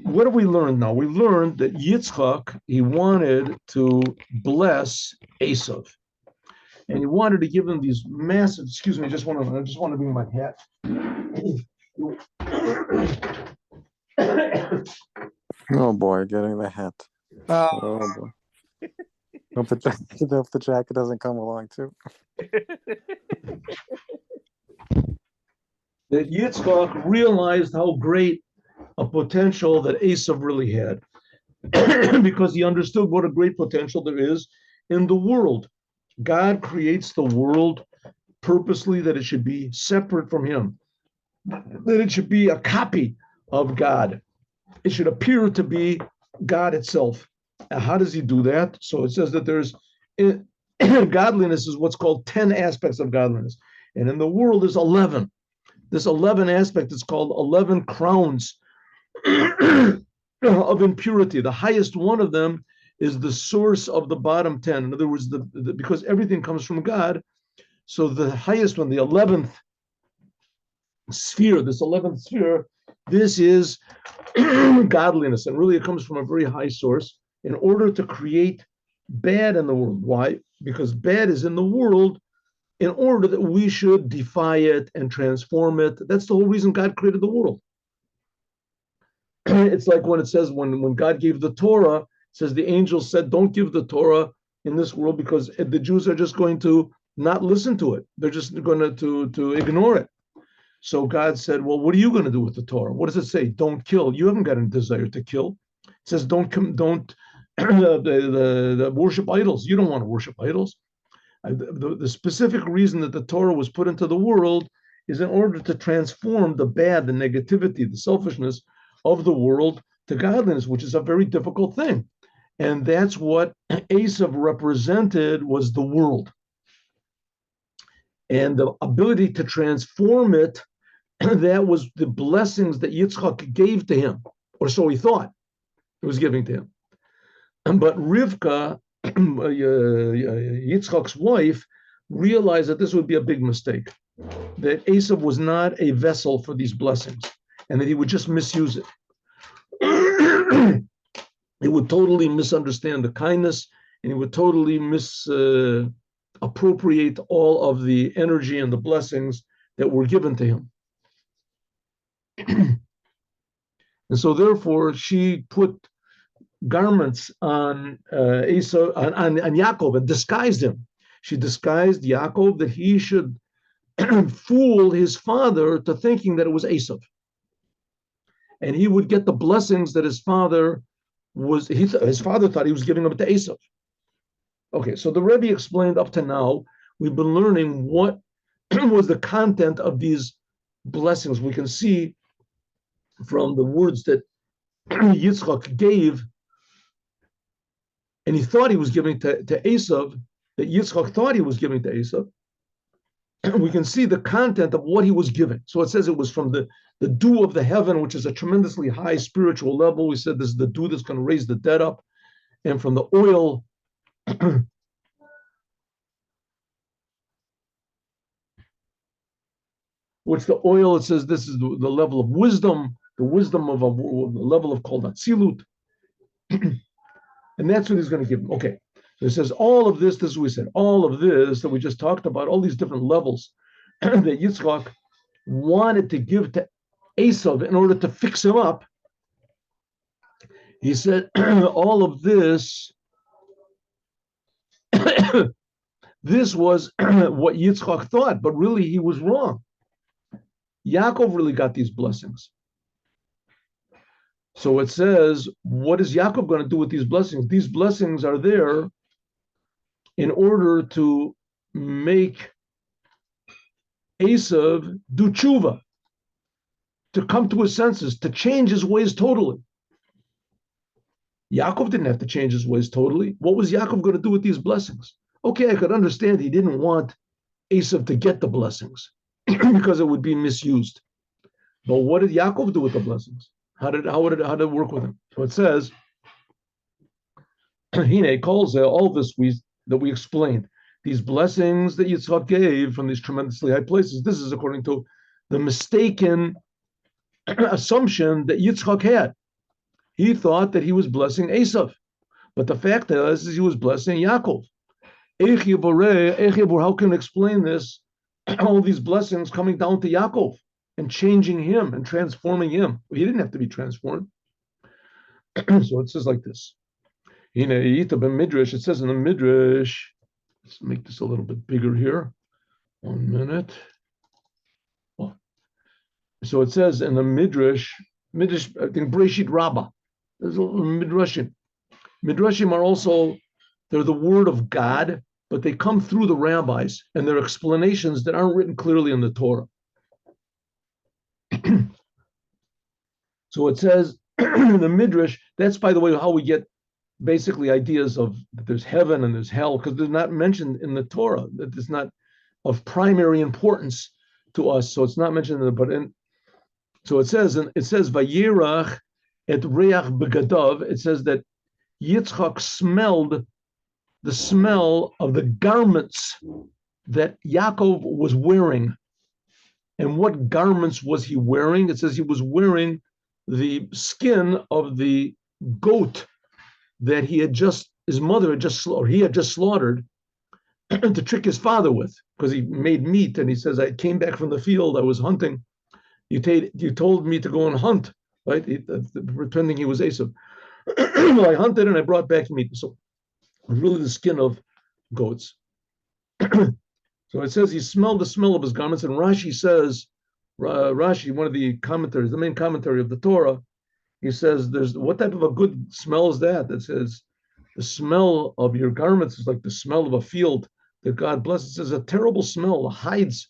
what do we learn now? We learned that Yitzchak, he wanted to bless Esav. And he wanted to give him these massive, excuse me, I just want to bring my hat. Oh boy, getting the hat. Oh boy. Hope the jacket doesn't come along too. That Yitzchak realized how great a potential that Esav really had, because he understood what a great potential there is in the world. God creates the world purposely that it should be separate from him, that it should be a copy of God. It should appear to be God itself. And how does he do that? So it says that there's godliness is what's called 10 aspects of godliness. And in the world is 11. This 11 aspect is called 11 crowns of impurity. The highest one of them is the source of the bottom 10. In other words, because everything comes from God, so the highest one, the 11th sphere, this is godliness. And really it comes from a very high source in order to create bad in the world. Why? Because bad is in the world in order that we should defy it and transform it. That's the whole reason God created the world. It's like when it says, when God gave the Torah, it says the angels said, don't give the Torah in this world because the Jews are just going to not listen to it. They're just going to ignore it. So God said, well, what are you going to do with the Torah? What does it say? Don't kill. You haven't got any desire to kill. It says don't worship idols. You don't want to worship idols. The specific reason that the Torah was put into the world is in order to transform the bad, the negativity, the selfishness of the world to godliness, which is a very difficult thing. And that's what Esav represented, was the world. And the ability to transform it, that was the blessings that Yitzchak gave to him, or so he thought he was giving to him. But Rivka, Yitzchak's wife, realized that this would be a big mistake, that Esav was not a vessel for these blessings, and that he would just misuse it. He would totally misunderstand the kindness, and he would totally misappropriate all of the energy and the blessings that were given to him. And so therefore she put garments on Esau, on Yaakov, and disguised him. She disguised Yaakov that he should fool his father to thinking that it was Esau. And he would get the blessings that his father his father thought he was giving them to Esau. Okay, so the Rebbe explained up to now, we've been learning what was the content of these blessings. We can see from the words that Yitzchak gave, and he thought he was giving to Esav, that Yitzchak thought he was giving to Esav. We can see the content of what he was giving. So it says it was from the dew of the heaven, which is a tremendously high spiritual level. We said this is the dew that's going to raise the dead up. And from the oil, which the oil, it says this is the level of wisdom, the wisdom of a level of called Atzilut. And that's what he's going to give him. Okay. So it says all of this is what we said, all of this that we just talked about, all these different levels that Yitzchak wanted to give to Esav in order to fix him up. He said all of this, this was what Yitzchak thought, but really he was wrong. Yaakov really got these blessings. So it says, what is Yaakov going to do with these blessings? These blessings are there in order to make Esav do tshuva, to come to his senses, to change his ways totally. Yaakov didn't have to change his ways totally. What was Yaakov going to do with these blessings? Okay, I could understand he didn't want Esav to get the blessings because it would be misused. But what did Yaakov do with the blessings? How did it work with him? So it says, Hine calls all this that we explained. These blessings that Yitzchak gave from these tremendously high places, this is according to the mistaken assumption that Yitzchak had. he thought that he was blessing Esav. But the fact is he was blessing Yaakov. How can we explain this? All these blessings coming down to Yaakov and changing him and transforming him. He didn't have to be transformed. So it says like this. It says in the Midrash, let's make this a little bit bigger here. 1 minute. Oh. So it says in the Midrash, I think Breshit Rabbah. There's a little Midrashim. Midrashim are also, they're the word of God, but they come through the rabbis and they're explanations that aren't written clearly in the Torah. So it says in the Midrash, that's, by the way, how we get basically ideas of that there's heaven and there's hell, because they're not mentioned in the Torah. That is not of primary importance to us. So it's not mentioned in the, but in, so it says Vayirach et reach begadav. It says that Yitzchak smelled the smell of the garments that Yaakov was wearing. And what garments was he wearing? It says he was wearing the skin of the goat that he had just, his mother had just slaughtered, he had just slaughtered to trick his father with, because he made meat. And he says, I came back from the field, I was hunting. You told me to go and hunt, right? Pretending he was Esav. I hunted and I brought back meat. So really the skin of goats. So it says he smelled the smell of his garments. And Rashi says, Rashi, one of the commentaries, the main commentary of the Torah, he says, "There's what type of a good smell is that?" That says, the smell of your garments is like the smell of a field that God blesses. It says a terrible smell, the hides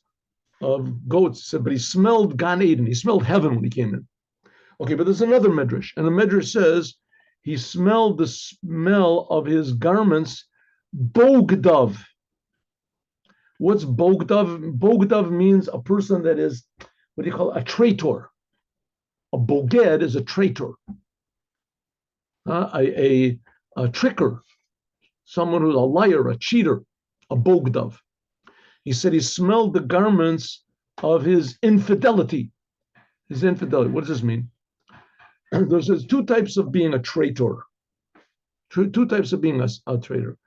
of goats. He said, but he smelled Gan Eden. He smelled heaven when he came in. Okay, but there's another medrash, and the medrash says he smelled the smell of his garments, bogdav. What's bogdav? Bogdav means a person that is, what do you call it? A traitor. A boged is a traitor, a tricker, someone who's a liar, a cheater, a bogdav. He said he smelled the garments of his infidelity. His infidelity. What does this mean? There's two types of being a traitor. Two types of being a traitor.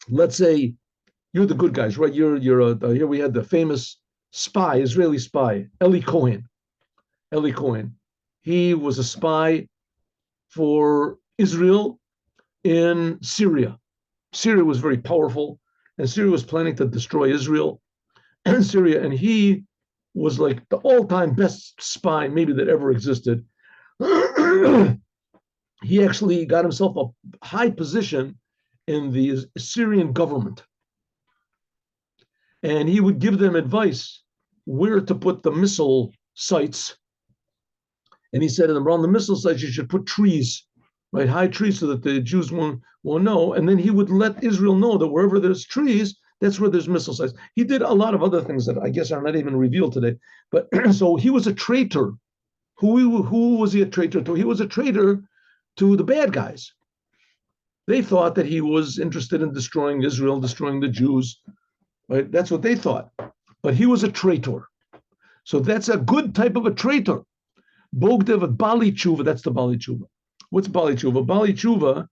Let's say you're the good guys, right? Here we had the famous spy, Israeli spy, Eli Cohen. Eli Cohen. He was a spy for Israel in Syria. Syria was very powerful, and Syria was planning to destroy Israel and Syria, and he was like the all-time best spy maybe that ever existed. He actually got himself a high position in the Syrian government. And he would give them advice where to put the missile sites. And he said to them, around the missile sites, you should put trees, right? High trees, so that the Jews won't know. And then he would let Israel know that wherever there's trees, that's where there's missile sites. He did a lot of other things that I guess are not even revealed today. But so he was a traitor. Who was he a traitor to? He was a traitor to the bad guys. They thought that he was interested in destroying Israel, destroying the Jews. Right? That's what they thought. But he was a traitor. So that's a good type of a traitor. Bogdev, Bali Tshuva, that's the Bali Tshuva. What's Bali Tshuva? Bali Tshuva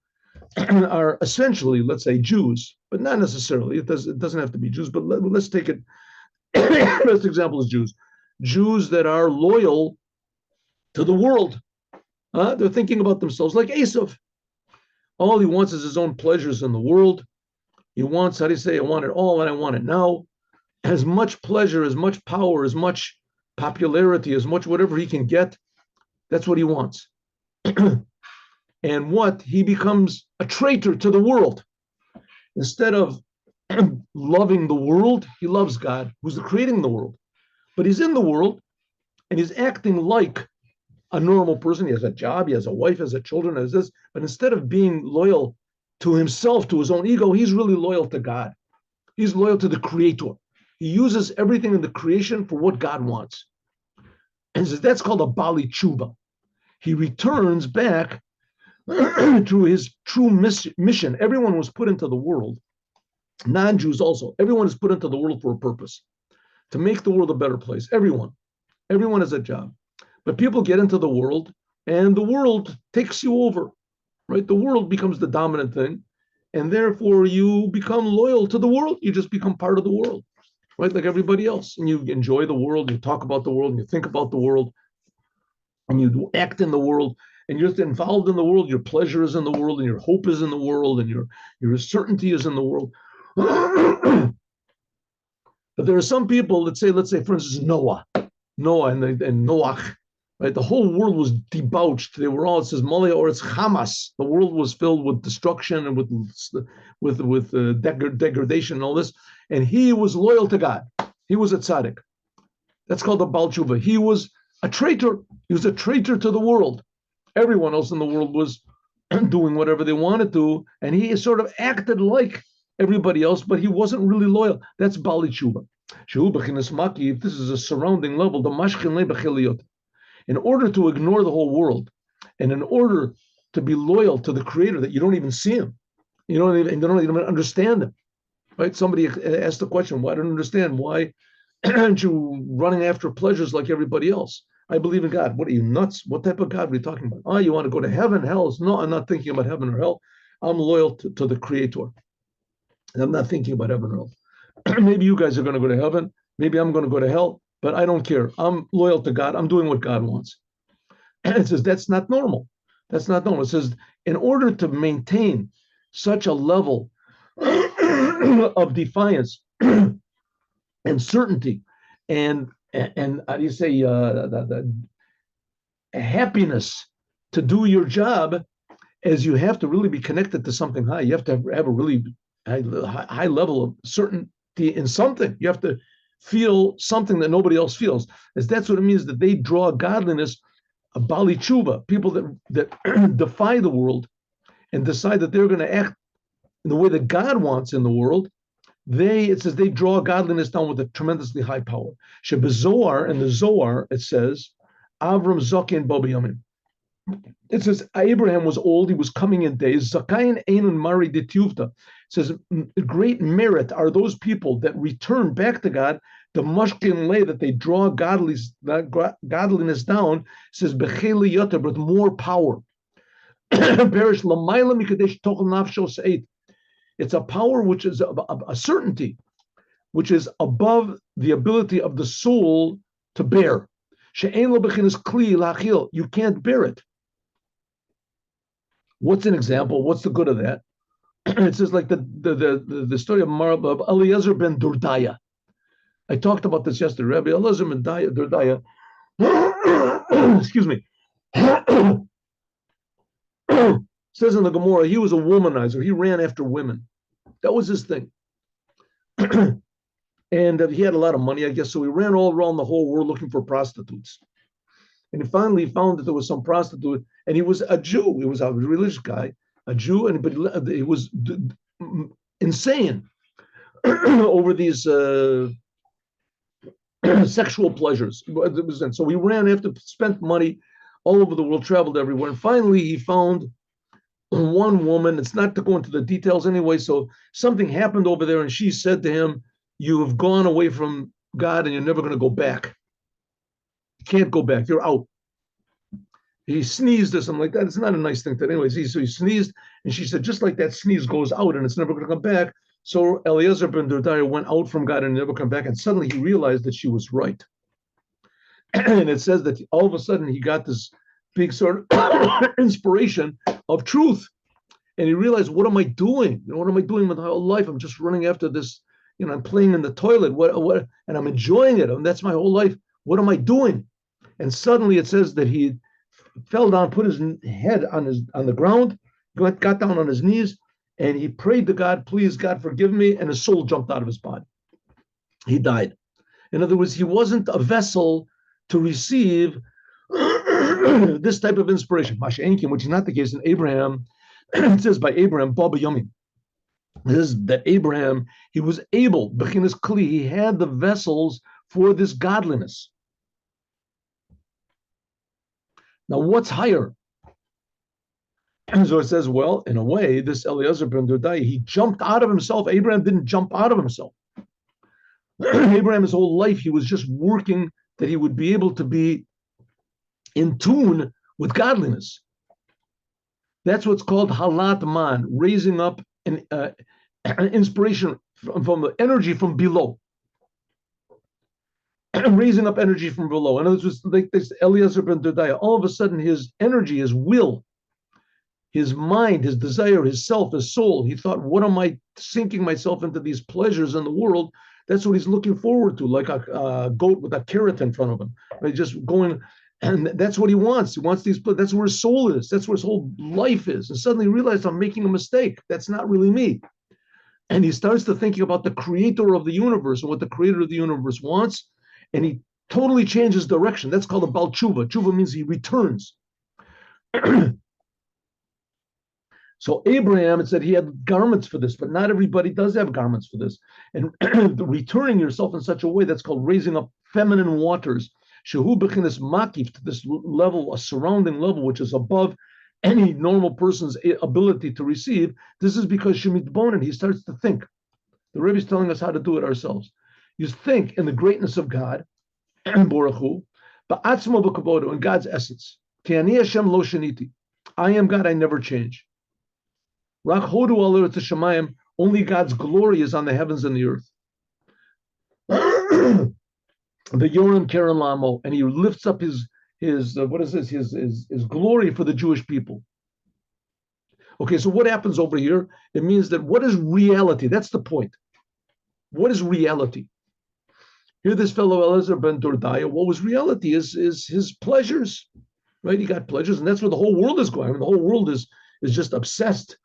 are essentially, let's say, Jews, but not necessarily. It doesn't have to be Jews, but let's take it. Best example is Jews. Jews that are loyal to the world. They're thinking about themselves like Esav. All he wants is his own pleasures in the world. He wants, how do you say, I want it all and I want it now. As much pleasure, as much power, as much popularity, as much whatever he can get, that's what he wants. And what? He becomes a traitor to the world. Instead of loving the world, he loves God, who's creating the world. But he's in the world, and he's acting like a normal person. He has a job, he has a wife, he has children, has this. But instead of being loyal to himself, to his own ego, he's really loyal to God. He's loyal to the Creator. He uses everything in the creation for what God wants. And says that's called a Bali Tshuva. He returns back to his true mission. Everyone was put into the world, non-Jews also. Everyone is put into the world for a purpose, to make the world a better place. Everyone has a job. But people get into the world and the world takes you over, right? The world becomes the dominant thing, and therefore you become loyal to the world. You just become part of the world, right? Like everybody else, and you enjoy the world, you talk about the world, and you think about the world, and you act in the world, and you're just involved in the world. Your pleasure is in the world, and your hope is in the world, and your certainty is in the world. But there are some people that say, let's say, for instance, Noah and Noach, right? The whole world was debauched. They were all, it says, Moleh or it's Hamas. The world was filled with destruction and with degradation and all this. And he was loyal to God. He was a tzaddik. That's called a Baal Tshuva. He was a traitor. He was a traitor to the world. Everyone else in the world was doing whatever they wanted to, and he sort of acted like everybody else, but he wasn't really loyal. That's Bali Tshuva. If this is a surrounding level, the mashkin le b'chiliyot. In order to ignore the whole world, and in order to be loyal to the Creator, that you don't even see him, you don't even understand him, right? Somebody asked the question, "Why don't I understand? Why aren't you running after pleasures like everybody else?" I believe in God. What are you, nuts? What type of God are you talking about? Oh, you want to go to heaven? Hell? No, I'm not thinking about heaven or hell. I'm loyal to the Creator. And I'm not thinking about heaven or hell. Maybe you guys are going to go to heaven. Maybe I'm going to go to hell, but I don't care. I'm loyal to God. I'm doing what God wants. And it says that's not normal. That's not normal. It says in order to maintain such a level of defiance and certainty and how do you say the happiness to do your job, as you have to really be connected to something high. You have to have a really high level of certainty in something. You have to feel something that nobody else feels. As that's what it means that they draw godliness, a Bali Tshuva, people that defy the world and decide that they're going to act in the way that God wants in the world. It says they draw godliness down with a tremendously high power. Shebezoar, in the Zohar, it says, Avram Zokin Bobi Yamin. It says Abraham was old, he was coming in days. Zakayin Einun Mari Dituvta. It says great merit are those people that return back to God, the Mashkin lay that they draw godliness down. It says Becheli Yoter, with more power. Perish Lamaila Mikadesh Tochel Nafsho Seit. It's a power which is a certainty, which is above the ability of the soul to bear. She'ein lo bechinas kli lachil. You can't bear it. What's an example? What's the good of that? It says like the story of Eliezer ben Durdaya. I talked about this yesterday. Rabbi Eliezer ben Durdaya, excuse me, says in the Gemara, he was a womanizer. He ran after women. That was his thing. And he had a lot of money, I guess, so he ran all around the whole world looking for prostitutes. And he finally found that there was some prostitute, and he was a Jew. He was a religious guy, a Jew, but he was insane over these sexual pleasures. So he ran after, spent money all over the world, traveled everywhere, and finally he found one woman. It's not to go into the details anyway. So something happened over there, and she said to him, "You have gone away from God, and you're never going to go back. You can't go back. You're out." He sneezed or something like that. It's not a nice thing. Anyways, so he sneezed, and she said, just like that sneeze goes out, and it's never going to come back. So Eliezer ben Durdaya went out from God and never come back. And suddenly he realized that she was right. And it says that all of a sudden he got this big sort of inspiration of truth. And he realized, what am I doing? What am I doing with my whole life? I'm just running after this. I'm playing in the toilet. What? And I'm enjoying it. And that's my whole life. What am I doing? And suddenly it says that he fell down, put his head on the ground, got down on his knees, and he prayed to God, "Please, God, forgive me." And his soul jumped out of his body. He died. In other words, he wasn't a vessel to receive this type of inspiration, Masha'enkim, which is not the case in Abraham. It says by Abraham, Baba Yomi. This is that Abraham, he was able, Bechinas Kli, he had the vessels for this godliness. Now, what's higher? So it says, well, in a way, this Eliezer ben Durdai, he jumped out of himself. Abraham didn't jump out of himself. Abraham, his whole life, he was just working that he would be able to be in tune with godliness. That's what's called halat man, raising up an inspiration from the energy from below. Raising up energy from below. In other words, like this Eliezer ben Dodaya, all of a sudden his energy, his will, his mind, his desire, his self, his soul, he thought, what am I sinking myself into these pleasures in the world? That's what he's looking forward to, like a goat with a carrot in front of him, right? Just going, and that's what he wants. He wants these, that's where his soul is. That's where his whole life is. And suddenly he realized, I'm making a mistake. That's not really me. And he starts to thinking about the creator of the universe and what the creator of the universe wants. And he totally changes direction. That's called a Bal Tshuva. Tshuva means he returns. So Abraham, it said he had garments for this, but not everybody does have garments for this. And returning yourself in such a way, that's called raising up feminine waters. Shehu bechinas makif, to this level, a surrounding level, which is above any normal person's ability to receive. This is because Shemit Bonin, he starts to think. The Rebbe is telling us how to do it ourselves. You think in the greatness of God, Baruch Hu, ba'atzmo v'kavodo, in God's essence. Ki ani Hashem lo sheniti. I am God, I never change. Rak hodu al eretz shamayim, only God's glory is on the heavens and the earth. The Yoram Keren Lamo, and he lifts up his what is this? His glory for the Jewish people. Okay, so what happens over here? It means that what is reality? That's the point. What is reality? Here, this fellow Eliezer ben Dordaya, what was reality is his pleasures, right? He got pleasures, and that's where the whole world is going. I mean, the whole world is just obsessed.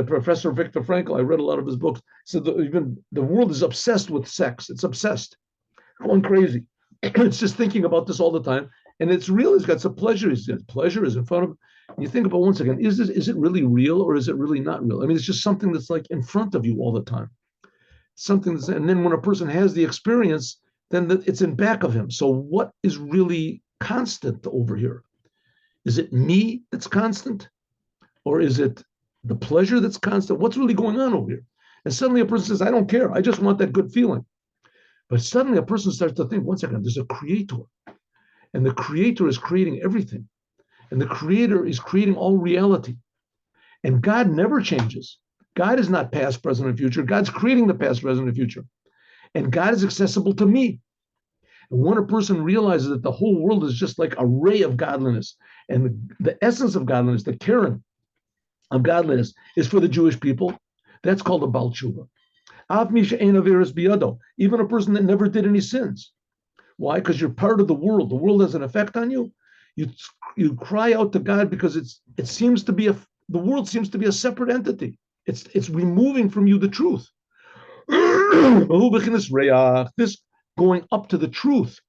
Professor Viktor Frankl, I read a lot of his books, said that even the world is obsessed with sex. It's obsessed, going crazy. It's just thinking about this all the time, and it's real. He's got some pleasure. Pleasure is in front of him. And you think about, once again, is it really real or is it really not real? I mean, it's just something that's like in front of you all the time. Something that's, and then when a person has the experience, then it's in back of him. So what is really constant over here? Is it me that's constant, or is it the pleasure that's constant? What's really going on over here? And suddenly a person says, I don't care. I just want that good feeling. But suddenly a person starts to think, one second, there's a creator. And the creator is creating everything. And the creator is creating all reality. And God never changes. God is not past, present, and future. God's creating the past, present, and future. And God is accessible to me. And when a person realizes that the whole world is just like a ray of godliness, and the essence of godliness, the Keren of godliness, is for the Jewish people, that's called a Bal Tshuva. Even a person that never did any sins. Why? Because you're part of the world. The world has an effect on you. You cry out to God because the world seems to be a separate entity. It's removing from you the truth. This going up to the truth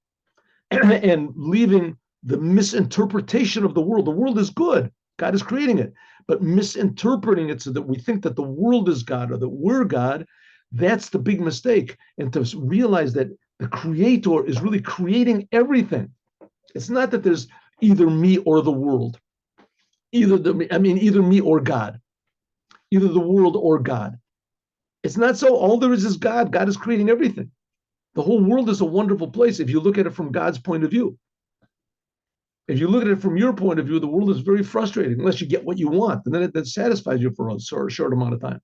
and leaving the misinterpretation of the world. The world is good. God is creating it. But misinterpreting it so that we think that the world is God or that we're God, that's the big mistake. And to realize that the creator is really creating everything. It's not that there's either me or the world. Either me or God. Either the world or God. It's not so. All there is God. God is creating everything. The whole world is a wonderful place if you look at it from God's point of view. If you look at it from your point of view, the world is very frustrating unless you get what you want, and then it satisfies you for a short amount of time.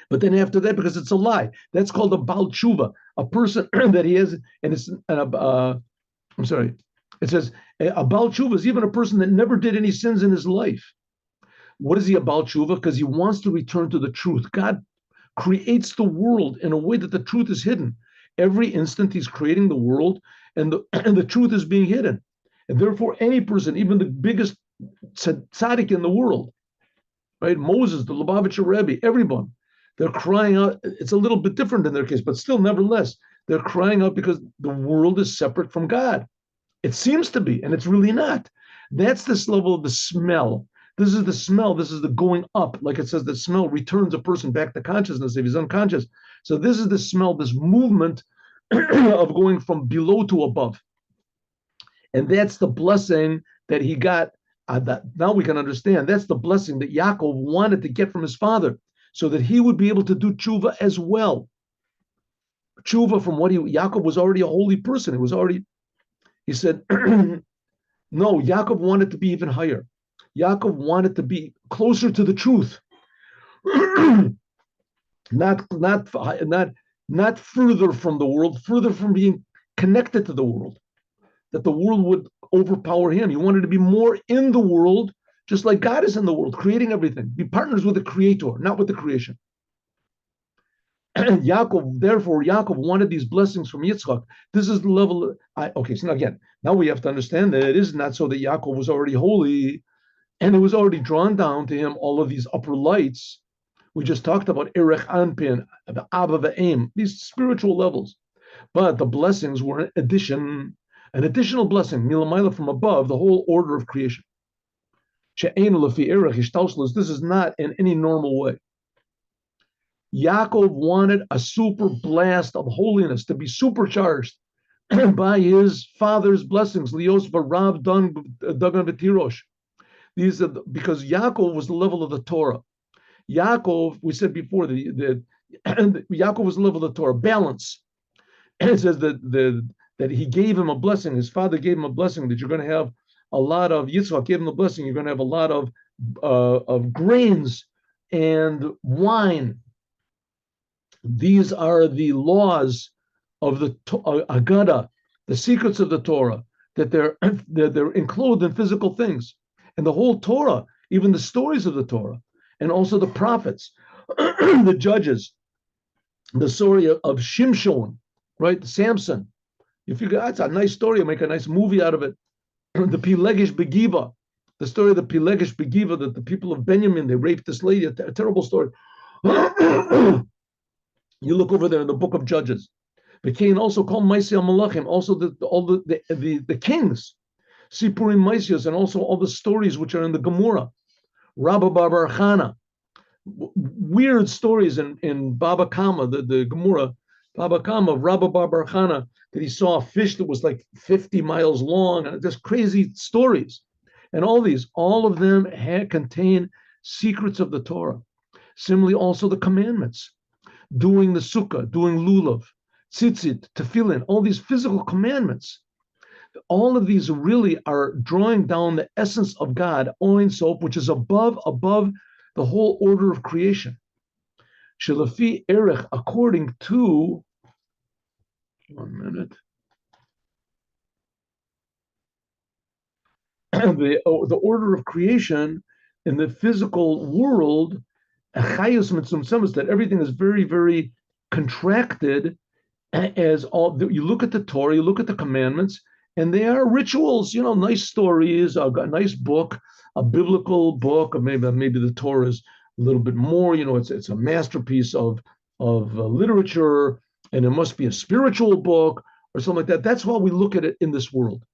But then after that, because it's a lie, that's called a Bal Tshuva, a person that he has, and it's I'm sorry, it says a Bal Tshuva is even a person that never did any sins in his life. What is he a Bal Tshuva? Because he wants to return to the truth. God creates the world in a way that the truth is hidden. Every instant he's creating the world, and the truth is being hidden. And therefore, any person, even the biggest tzaddik in the world, right? Moses, the Lubavitcher Rebbe, everyone, they're crying out. It's a little bit different in their case, but still, nevertheless, they're crying out because the world is separate from God. It seems to be, and it's really not. That's this level of the smell. This is the smell. This is the going up. Like it says, the smell returns a person back to consciousness if he's unconscious. So this is the smell, this movement of going from below to above. And that's the blessing that he got. That now we can understand. That's the blessing that Yaakov wanted to get from his father, so that he would be able to do tshuva as well. Tshuva from Yaakov was already a holy person. He said, No, Yaakov wanted to be even higher. Yaakov wanted to be closer to the truth. not further from the world, further from being connected to the world, that the world would overpower him. He wanted to be more in the world, just like God is in the world, creating everything. Be partners with the creator, not with the creation. And Yaakov wanted these blessings from Yitzchak. This is the level. Okay, so now we have to understand that it is not so that Yaakov was already holy and it was already drawn down to him all of these upper lights. We just talked about Erech Anpin, the Abba V'Aim, these spiritual levels. But the blessings were an additional blessing, milamayla, from above, the whole order of creation. This is not in any normal way. Yaakov wanted a super blast of holiness to be supercharged by his father's blessings. Lios Varav Dagan V'Tirosh. These are because Yaakov was the level of the Torah. Yaakov, we said before, Yaakov was the level of the Torah, balance. And it says that he gave him a blessing. His father gave him a blessing that you're going to have a lot of. Yitzchak gave him a blessing. You're going to have a lot of grains and wine. These are the laws of the Agada, the secrets of the Torah, that they're enclosed in physical things. And the whole Torah, even the stories of the Torah, and also the prophets, the judges, the story of Shimshon, right? Samson. You figure that's a nice story, you make a nice movie out of it. The Pilegish Begiva, the story of the Pilegish Begiva, that the people of Benjamin, they raped this lady, a terrible story. You look over there in the book of Judges. The king also called Maisei Malachim, also the kings, Sipurim Maisios, and also all the stories which are in the Gemara. Rabba Bar Chana, weird stories in Baba Kama, the Gemara, Baba Kama, Rabba Bar Chana, that he saw a fish that was like 50 miles long, and just crazy stories. And all of them contain secrets of the Torah. Similarly, also the commandments, doing the sukkah, doing lulav, tzitzit, tefillin, all these physical commandments. All of these really are drawing down the essence of God, Ein Sof, which is above the whole order of creation. Shelafi Erech, according to, one minute, the order of creation in the physical world, that everything is very, very contracted. As all you look at the Torah, you look at the commandments, and they are rituals, nice stories, a nice book, a biblical book, or maybe the Torah is a little bit more, it's a masterpiece of literature, and it must be a spiritual book or something like that. That's why we look at it in this world,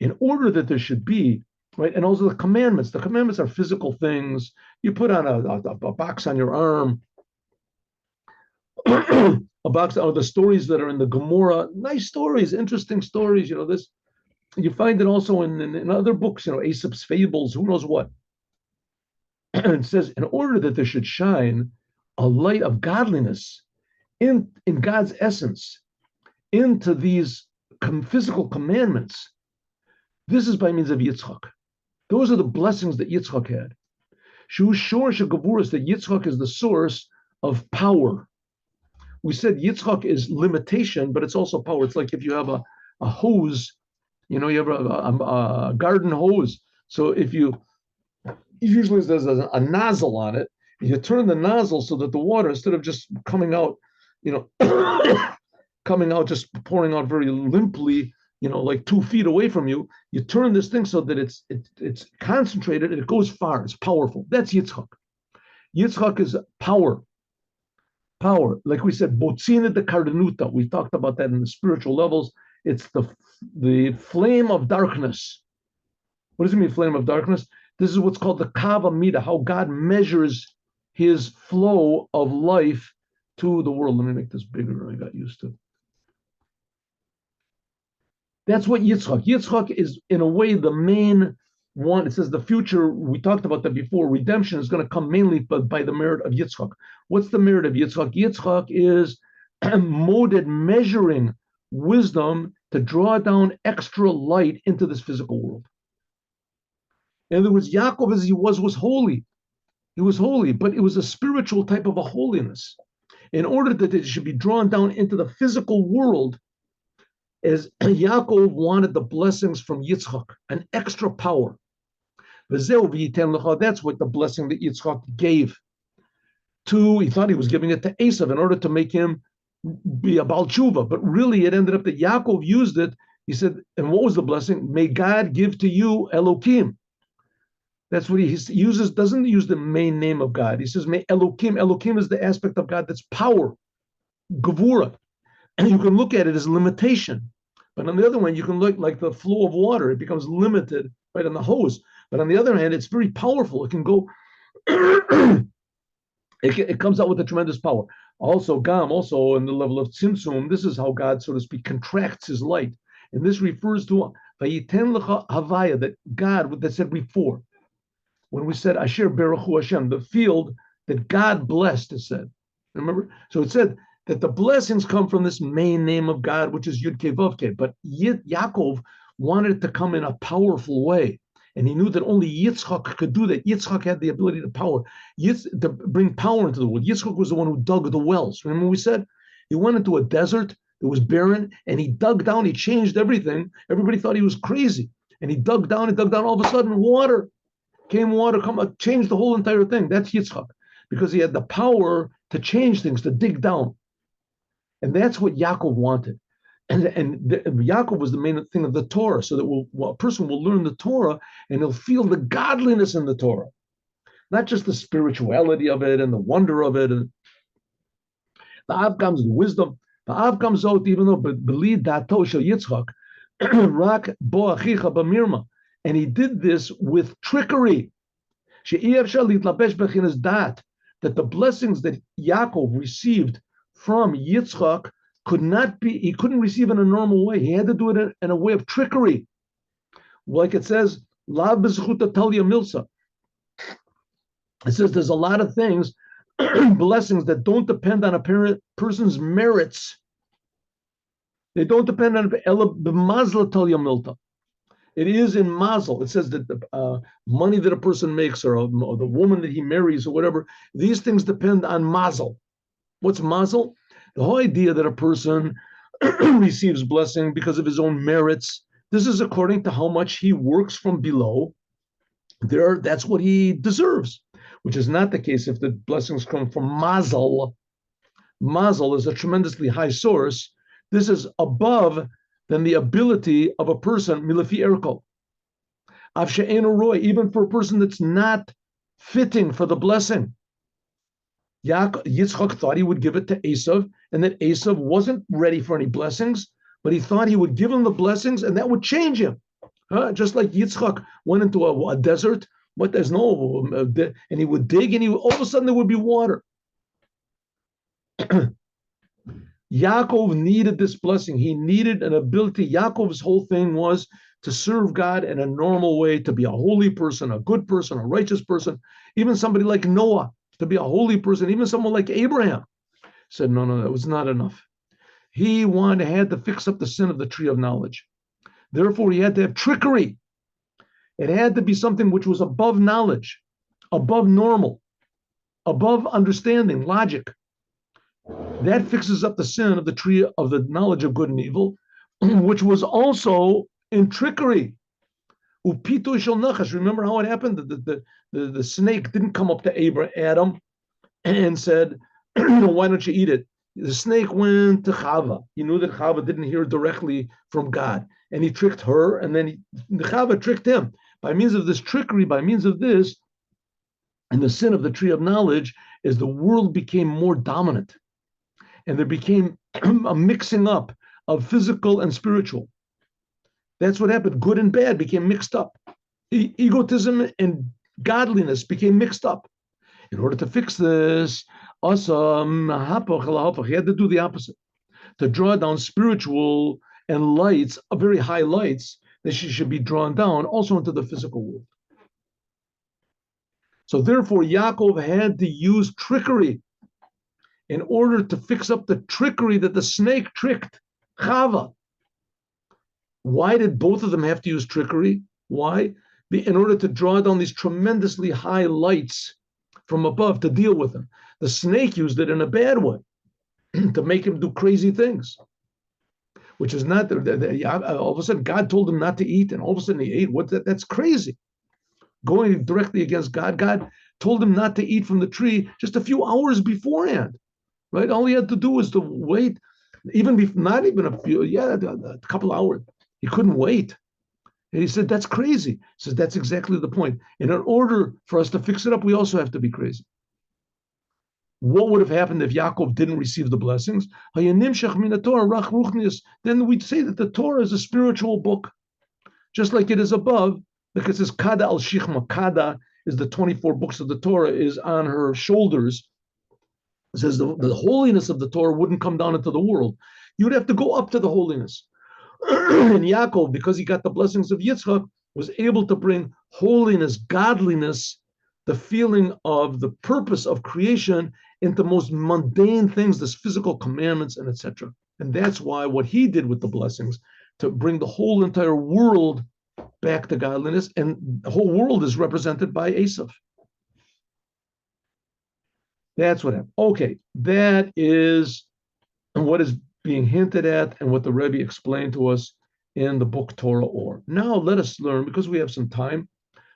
in order that there should be, right? And also the commandments. The commandments are physical things. You put on a box on your arm, a box of the stories that are in the Gemara, nice stories, interesting stories. This you find it also in other books, Aesop's fables, who knows what. And it says, in order that there should shine a light of godliness in God's essence into these physical commandments, this is by means of Yitzchak. Those are the blessings that Yitzchak had. Shu Shorish Gavuras, that Yitzchak is the source of power. We said Yitzchak is limitation, but it's also power. It's like if you have a hose, you have a garden hose. So if usually there's a nozzle on it, you turn the nozzle so that the water, instead of just coming out, just pouring out very limply, like 2 feet away from you, you turn this thing so that it's concentrated and it goes far. It's powerful. That's Yitzchak. Yitzchak is power. Power, like we said, botzina de kardenuta. We talked about that in the spiritual levels. It's the flame of darkness. What does it mean, flame of darkness? This is what's called the kava mida, how God measures his flow of life to the world. Let me make this bigger. I got used to. That's what Yitzchak is, in a way, the main one. It says the future, we talked about that before, redemption is going to come mainly by the merit of Yitzchak. What's the merit of Yitzchak? Yitzchak is moded, measuring wisdom to draw down extra light into this physical world. In other words, Yaakov, as he was holy. He was holy, but it was a spiritual type of a holiness. In order that it should be drawn down into the physical world, as Yaakov wanted the blessings from Yitzchak, an extra power. That's what the blessing that Yitzchak gave to, he thought he was giving it to Esav in order to make him be a Baal Tshuva, but really it ended up that Yaakov used it. He said, and what was the blessing? May God give to you Elohim. That's what he uses, doesn't use the main name of God. He says, may Elohim. Elohim is the aspect of God that's power, Gevura. And you can look at it as limitation. But on the other one, you can look like the flow of water. It becomes limited right on the hose. But on the other hand, it's very powerful. It can go, it comes out with a tremendous power. Also, Gam, also in the level of Tzimtzum, this is how God, so to speak, contracts his light. And this refers to Vayiten Lecha Havaya, that God, that said before, when we said Asher Berechu Hashem, the field that God blessed, it said. Remember? So it said that the blessings come from this main name of God, which is Yud Kei Vav Kei. But Yaakov wanted it to come in a powerful way. And he knew that only Yitzchak could do that. Yitzchak had the ability to bring power into the world. Yitzchak was the one who dug the wells. Remember we said? He went into a desert that was barren, and he dug down, he changed everything. Everybody thought he was crazy. And he dug down, all of a sudden water, changed the whole entire thing. That's Yitzchak, because he had the power to change things, to dig down. And that's what Yaakov wanted. And Yaakov was the main thing of the Torah, so that a person will learn the Torah and he'll feel the godliness in the Torah, not just the spirituality of it and the wonder of it. And the Av comes wisdom. The Av comes out, even though believe dato shel Yitzchak, rak bo achicha b'mirma, and he did this with trickery. She'iev shal litlabesh bechinas dat, that the blessings that Yaakov received from Yitzchak he couldn't receive in a normal way. He had to do it in a way of trickery. Like it says, La b'zchuta talya milsa. It says there's a lot of things, blessings that don't depend on a person's merits. They don't depend on b'mazla talya milta. It is in mazel. It says that the money that a person makes, or the woman that he marries, or whatever, these things depend on mazel. What's mazel? The whole idea that a person receives blessing because of his own merits, this is according to how much he works from below. That's what he deserves, which is not the case if the blessings come from mazel. Mazel is a tremendously high source. This is above than the ability of a person, milafi erko. Av she'enu roy, even for a person that's not fitting for the blessing. Yitzchak thought he would give it to Esav, and that Esav wasn't ready for any blessings, but he thought he would give him the blessings, and that would change him. Just like Yitzchak went into a desert, but there's no, and he would dig, and all of a sudden there would be water. Yaakov needed this blessing. He needed an ability. Yaakov's whole thing was to serve God in a normal way, to be a holy person, a good person, a righteous person, even somebody like Noah, to be a holy person, even someone like Abraham. Said, no, that was not enough. He had to fix up the sin of the tree of knowledge. Therefore, he had to have trickery. It had to be something which was above knowledge, above normal, above understanding, logic. That fixes up the sin of the tree of the knowledge of good and evil, which was also in trickery. Upitu shel nachash. Remember how it happened? The snake didn't come up to Adam and said, why don't you eat it? The snake went to Chava. He knew that Chava didn't hear directly from God. And he tricked her, and then Chava tricked him. By means of this trickery, by means of this, and the sin of the tree of knowledge, is the world became more dominant. And there became a mixing up of physical and spiritual. That's what happened. Good and bad became mixed up. Egotism and godliness became mixed up. In order to fix this, he had to do the opposite, to draw down spiritual and lights, very high lights, that should be drawn down also into the physical world. So therefore, Yaakov had to use trickery in order to fix up the trickery that the snake tricked Chava. Why did both of them have to use trickery? Why? in order to draw down these tremendously high lights from above to deal with him. The snake used it in a bad way to make him do crazy things, which is not, all of a sudden God told him not to eat, and all of a sudden he ate. That's crazy. Going directly against God. God told him not to eat from the tree just a few hours beforehand, right? All he had to do was to wait, not even a few, a couple hours. He couldn't wait. And he said, that's crazy. He says, that's exactly the point. And in order for us to fix it up, we also have to be crazy. What would have happened if Yaakov didn't receive the blessings? Then we'd say that the Torah is a spiritual book, just like it is above, because it says Kada al Shichma. Kada is the 24 books of the Torah is on her shoulders. It says the holiness of the Torah wouldn't come down into the world. You'd have to go up to the holiness. And Yaakov, because he got the blessings of Yitzchak, was able to bring holiness, godliness, the feeling of the purpose of creation into most mundane things, this physical commandments and etc. And that's why what he did with the blessings, to bring the whole entire world back to godliness, and the whole world is represented by Esav. That's what happened. Okay, that is what is being hinted at and what the Rebbe explained to us in the book Torah Or. Now let us learn, because we have some time,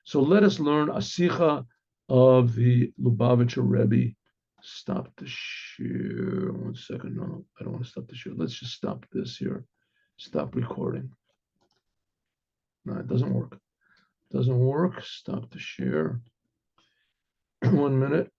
so let us learn a sicha of the Lubavitcher Rebbe. Stop the share. 1 second. No, I don't want to stop the share. Let's just stop this here. Stop recording. No, it doesn't work. Doesn't work. Stop the share. 1 minute.